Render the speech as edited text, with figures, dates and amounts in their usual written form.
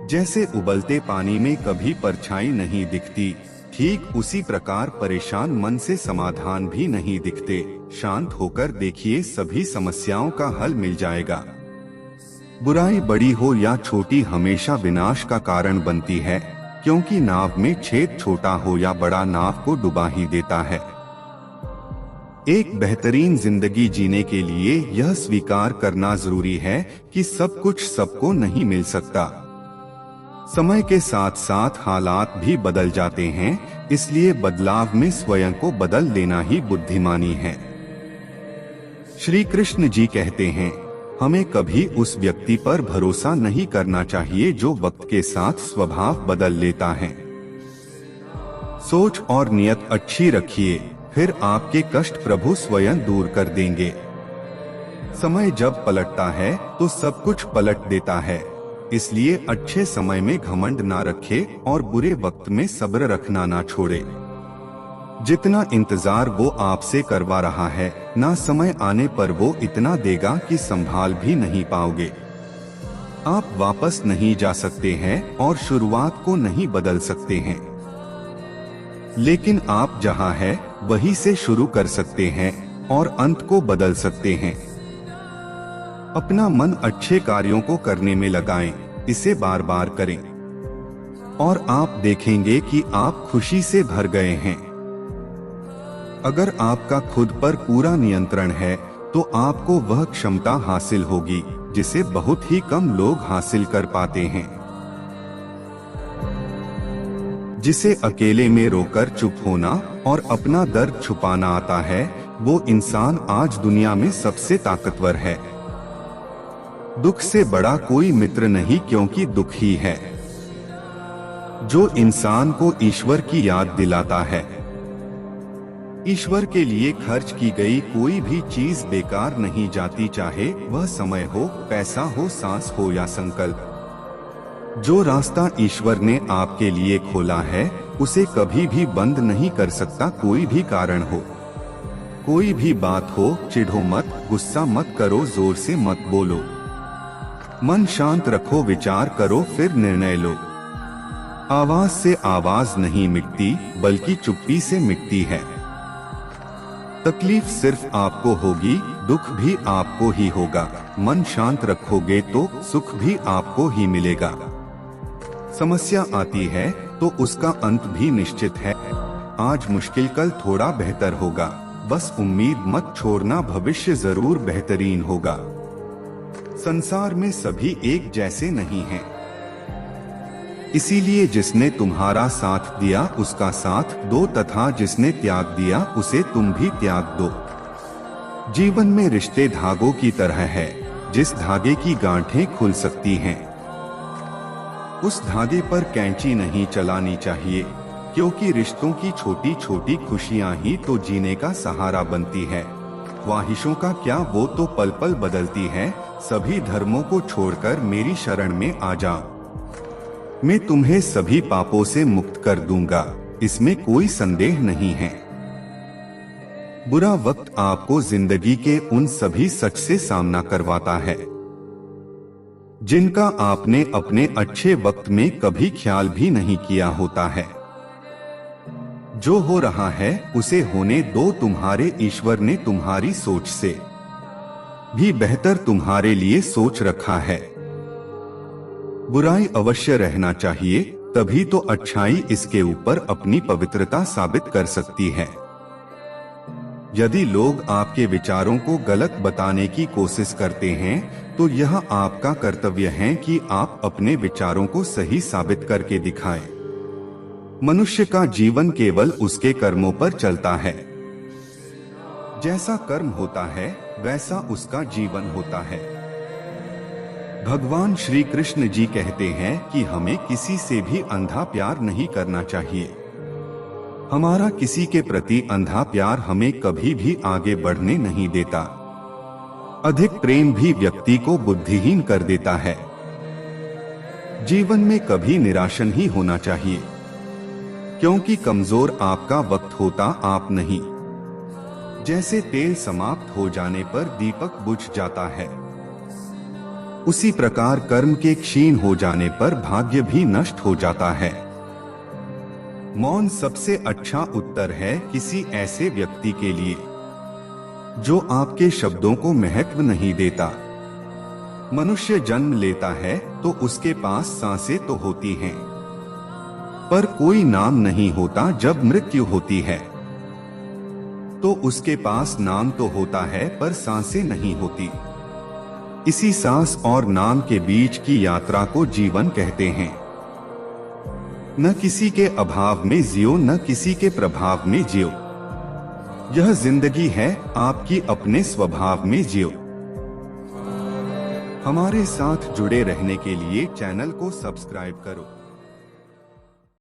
जैसे उबलते पानी में कभी परछाई नहीं दिखती, ठीक उसी प्रकार परेशान मन से समाधान भी नहीं दिखते। शांत होकर देखिए, सभी समस्याओं का हल मिल जाएगा। बुराई बड़ी हो या छोटी हमेशा विनाश का कारण बनती है, क्योंकि नाव में छेद छोटा हो या बड़ा नाव को डुबा ही देता है। एक बेहतरीन जिंदगी जीने के लिए यह स्वीकार करना जरूरी है कि सब कुछ सबको नहीं मिल सकता। समय के साथ साथ हालात भी बदल जाते हैं, इसलिए बदलाव में स्वयं को बदल लेना ही बुद्धिमानी है। श्री कृष्ण जी कहते हैं, हमें कभी उस व्यक्ति पर भरोसा नहीं करना चाहिए जो वक्त के साथ स्वभाव बदल लेता है। सोच और नियत अच्छी रखिए, फिर आपके कष्ट प्रभु स्वयं दूर कर देंगे। समय जब पलटता है तो सब कुछ पलट देता है, इसलिए अच्छे समय में घमंड ना रखे और बुरे वक्त में सब्र रखना ना छोड़े। जितना इंतजार वो आपसे करवा रहा है, ना समय आने पर वो इतना देगा कि संभाल भी नहीं पाओगे। आप वापस नहीं जा सकते हैं और शुरुआत को नहीं बदल सकते हैं, लेकिन आप जहां है वहीं से शुरू कर सकते हैं और अंत को बदल सकते हैं। अपना मन अच्छे कार्यों को करने में लगाएं, इसे बार बार करें और आप देखेंगे कि आप खुशी से भर गए हैं। अगर आपका खुद पर पूरा नियंत्रण है तो आपको वह क्षमता हासिल होगी जिसे बहुत ही कम लोग हासिल कर पाते हैं। जिसे अकेले में रोकर चुप होना और अपना दर्द छुपाना आता है, वो इंसान आज दुनिया में सबसे ताकतवर है। दुख से बड़ा कोई मित्र नहीं, क्योंकि दुख ही है जो इंसान को ईश्वर की याद दिलाता है। ईश्वर के लिए खर्च की गई कोई भी चीज बेकार नहीं जाती, चाहे वह समय हो, पैसा हो, सांस हो या संकल्प। जो रास्ता ईश्वर ने आपके लिए खोला है उसे कभी भी बंद नहीं कर सकता कोई भी कारण हो। कोई भी बात हो, चिढ़ो मत, गुस्सा मत करो, जोर से मत बोलो। मन शांत रखो, विचार करो, फिर निर्णय लो। आवाज से आवाज नहीं मिटती, बल्कि चुप्पी से मिटती है। तकलीफ सिर्फ आपको होगी, दुख भी आपको ही होगा। मन शांत रखोगे तो सुख भी आपको ही मिलेगा। समस्या आती है तो उसका अंत भी निश्चित है। आज मुश्किल, कल थोड़ा बेहतर होगा। बस उम्मीद मत छोड़ना, भविष्य जरूर बेहतरीन होगा। संसार में सभी एक जैसे नहीं हैं, इसीलिए जिसने तुम्हारा साथ दिया उसका साथ दो, तथा जिसने त्याग दिया उसे तुम भी त्याग दो। जीवन में रिश्ते धागों की तरह है, जिस धागे की गांठें खुल सकती हैं, उस धागे पर कैंची नहीं चलानी चाहिए, क्योंकि रिश्तों की छोटी छोटी खुशियां ही तो जीने का सहारा बनती है। ख्वाहिशों का क्या, वो तो पल पल बदलती है। सभी धर्मों को छोड़कर मेरी शरण में आ जाओ, मैं तुम्हें सभी पापों से मुक्त कर दूंगा, इसमें कोई संदेह नहीं है। बुरा वक्त आपको जिंदगी के उन सभी सच से सामना करवाता है जिनका आपने अपने अच्छे वक्त में कभी ख्याल भी नहीं किया होता है। जो हो रहा है उसे होने दो, तुम्हारे ईश्वर ने तुम्हारी सोच से भी बेहतर तुम्हारे लिए सोच रखा है। बुराई अवश्य रहना चाहिए, तभी तो अच्छाई इसके ऊपर अपनी पवित्रता साबित कर सकती है। यदि लोग आपके विचारों को गलत बताने की कोशिश करते हैं तो यह आपका कर्तव्य है कि आप अपने विचारों को सही साबित करके दिखाएं। मनुष्य का जीवन केवल उसके कर्मों पर चलता है। जैसा कर्म होता है वैसा उसका जीवन होता है। भगवान श्री कृष्ण जी कहते हैं कि हमें किसी से भी अंधा प्यार नहीं करना चाहिए। हमारा किसी के प्रति अंधा प्यार हमें कभी भी आगे बढ़ने नहीं देता। अधिक प्रेम भी व्यक्ति को बुद्धिहीन कर देता है। जीवन में कभी निराश नहीं होना चाहिए, क्योंकि कमजोर आपका वक्त होता, आप नहीं। जैसे तेल समाप्त हो जाने पर दीपक बुझ जाता है, उसी प्रकार कर्म के क्षीण हो जाने पर भाग्य भी नष्ट हो जाता है। मौन सबसे अच्छा उत्तर है किसी ऐसे व्यक्ति के लिए जो आपके शब्दों को महत्व नहीं देता। मनुष्य जन्म लेता है तो उसके पास सांसें तो होती हैं, पर कोई नाम नहीं होता। जब मृत्यु होती है तो उसके पास नाम तो होता है पर सांसें नहीं होती। इसी सांस और नाम के बीच की यात्रा को जीवन कहते हैं। न किसी के अभाव में जियो, न किसी के प्रभाव में जियो। यह जिंदगी है, आपकी अपने स्वभाव में जियो। हमारे साथ जुड़े रहने के लिए चैनल को सब्सक्राइब करो।